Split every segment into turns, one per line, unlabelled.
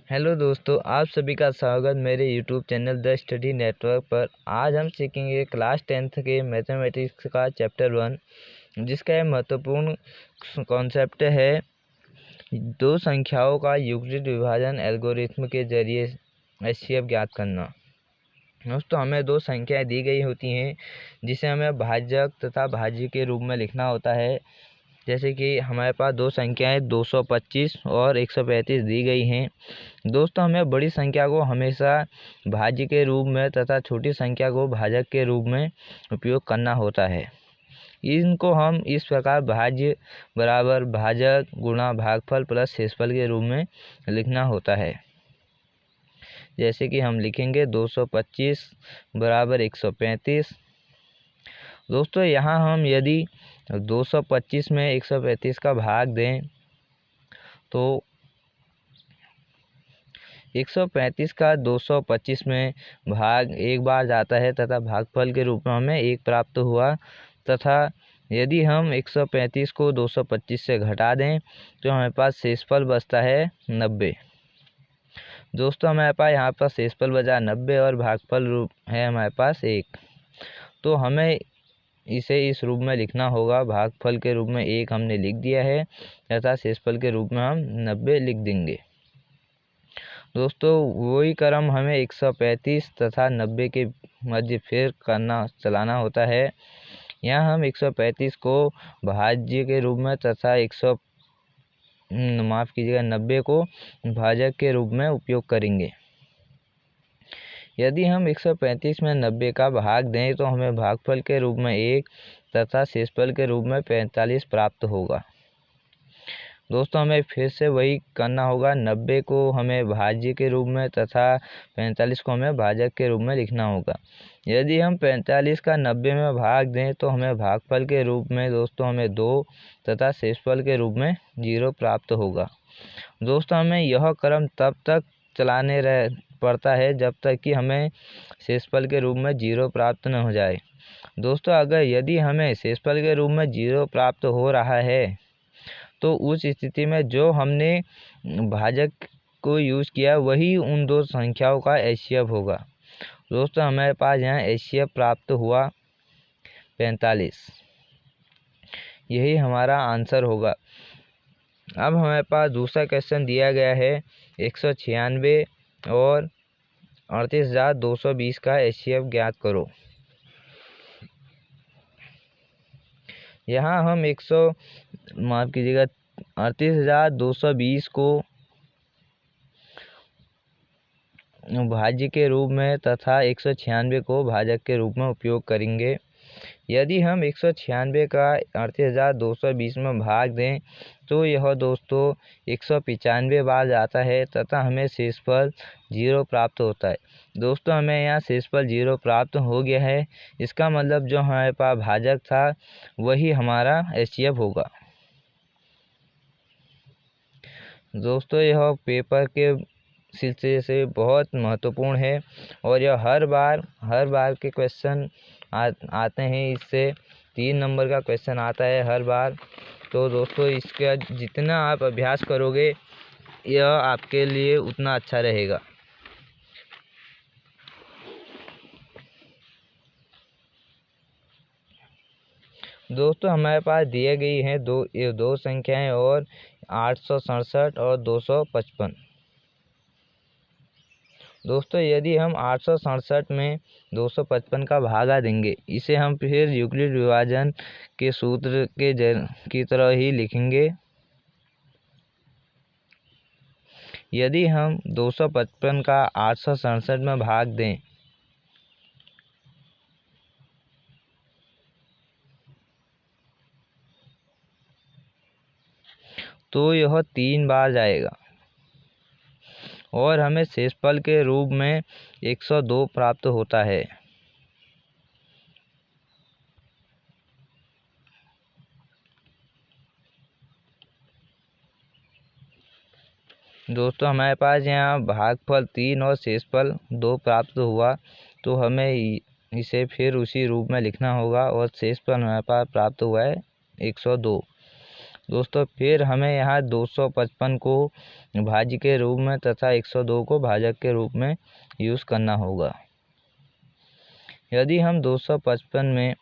Hello दोस्तों, आप सभी का स्वागत मेरे YouTube channel the study network पर। आज हम सीखेंगे क्लास 10th के मैथमेटिक्स का चैप्टर 1, जिसका एक महत्वपूर्ण कॉन्सेप्ट है दो संख्याओं का युक्लिड विभाजन एल्गोरिथ्म के जरिए एचसीएफ ज्ञात करना। दोस्तों, हमें दो संख्याएं दी गई होती हैं जिसे हमें भाजक तथा भाज्य के रूप में लिखना होता है। जैसे कि हमारे पास दो संख्याएं 225 और 135 दी गई हैं। दोस्तों, हमें बड़ी संख्या को हमेशा भाज्य के रूप में तथा छोटी संख्या को भाजक के रूप में उपयोग करना होता है। इनको हम इस प्रकार भाज्य बराबर भाजक गुणा भागफल प्लस शेषफल के रूप में लिखना होता है। जैसे कि हम लिखेंगे 225 बराबर 135। दोस्तों, यहाँ हम यदि 225 में 135 का भाग दें तो 135 का 225 में भाग एक बार जाता है तथा भागफल के रूप में हमें 1 प्राप्त हुआ। तथा यदि हम 135 को 225 से घटा दें तो हमारे पास शेषफल बचता है 90। दोस्तों, हमारे पास यहाँ पर शेषफल बचा 90 और भागफल रूप है हमारे पास 1। तो हमें इसे इस रूप में लिखना होगा। भागफल के रूप में 1 हमने लिख दिया है तथा शेषफल के रूप में हम 90 लिख देंगे। दोस्तों, वही क्रम हमें 135 तथा 90 के मध्य फिर चलाना होता है। यहाँ हम 135 को भाज्य के रूप में तथा 90 को भाजक के रूप में उपयोग करेंगे। यदि हम 135 में 90 का भाग दें तो हमें भागफल के रूप में 1 तथा शेषफल के रूप में 45 प्राप्त होगा। दोस्तों, हमें फिर से वही करना होगा। 90 को हमें भाज्य के रूप में तथा 45 को हमें भाजक के रूप में लिखना होगा। यदि हम 45 का 90 में भाग दें तो हमें भागफल के रूप में दोस्तों हमें 2 तथा शेषफल के रूप में 0 प्राप्त होगा। दोस्तों, हमें यह क्रम तब तक चलाने पड़ता है जब तक कि हमें शेषफल के रूप में 0 प्राप्त न हो जाए। दोस्तों, यदि हमें शेषफल के रूप में 0 प्राप्त हो रहा है तो उस स्थिति में जो हमने भाजक को यूज़ किया वही उन दो संख्याओं का एचसीएफ होगा। दोस्तों, हमारे पास यहाँ एचसीएफ प्राप्त हुआ 45। यही हमारा आंसर होगा। अब हमारे पास दूसरा क्वेश्चन दिया गया है 196 और 38,220 का एचसीएफ ज्ञात करो। यहाँ हम 38,220 को भाज्य के रूप में तथा 196 को भाजक के रूप में उपयोग करेंगे। यदि हम 196 का 38,220 में भाग दें तो यह दोस्तों 195 बार जाता है तथा हमें शेषफल 0 प्राप्त होता है। दोस्तों, हमें यहाँ शेषफल 0 प्राप्त हो गया है। इसका मतलब जो हमारे पास भाजक था वही हमारा एचसीएफ होगा। दोस्तों, यह पेपर के सिलसिले से बहुत महत्वपूर्ण है और यह हर बार के क्वेश्चन आते हैं। इससे 3 नंबर का क्वेश्चन आता है हर बार। तो दोस्तों, इसका जितना आप अभ्यास करोगे यह आपके लिए उतना अच्छा रहेगा। दोस्तों, हमारे पास दिए गई हैं दो संख्याएं और 867 और 255। दोस्तों, यदि हम 867 में 255 का भागा देंगे, इसे हम फिर यूक्लिड विभाजन के सूत्र की तरह ही लिखेंगे। यदि हम 255 का 867 में भाग दें तो यह 3 बार जाएगा और हमें शेषफल के रूप में 102 प्राप्त होता है। दोस्तों, हमारे पास यहाँ भागफल 3 और शेषफल 2 प्राप्त हुआ, तो हमें इसे फिर उसी रूप में लिखना होगा और शेषफल हमारे पास प्राप्त हुआ है 102। दोस्तों फिर हमें यहाँ 255 को भाज्य के रूप में तथा 102 को भाजक के रूप में यूज़ करना होगा। यदि हम 255 में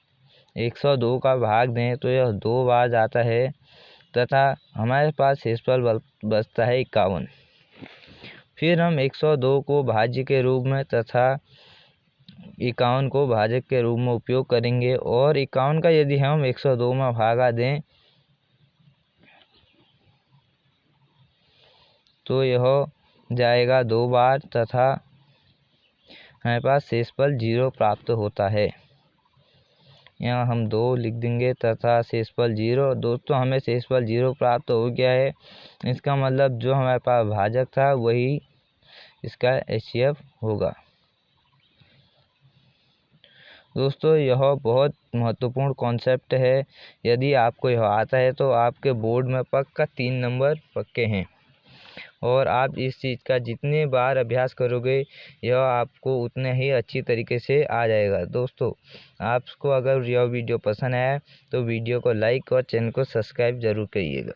102 का भाग दें तो यह 2 बार जाता है तथा हमारे पास शेषफल बचता है 51। फिर हम 102 को भाज्य के रूप में तथा 51 को भाजक के रूप में उपयोग करेंगे और 51 का यदि हम 102 में भागा दें तो यह जाएगा 2 बार तथा हमारे पास शेषफल 0 प्राप्त होता है। यहाँ हम 2 लिख देंगे तथा शेषफल 0। दोस्तों हमें शेषफल 0 प्राप्त हो गया है। इसका मतलब जो हमारे पास भाजक था वही इसका HCF होगा। दोस्तों यह बहुत महत्वपूर्ण कॉन्सेप्ट है। यदि आपको यह आता है तो आपके बोर्ड में पक्का 3 नंबर पक्के हैं और आप इस चीज़ का जितने बार अभ्यास करोगे यह आपको उतने ही अच्छी तरीके से आ जाएगा। दोस्तों आपको अगर यह वीडियो पसंद आया तो वीडियो को लाइक और चैनल को सब्सक्राइब ज़रूर करिएगा।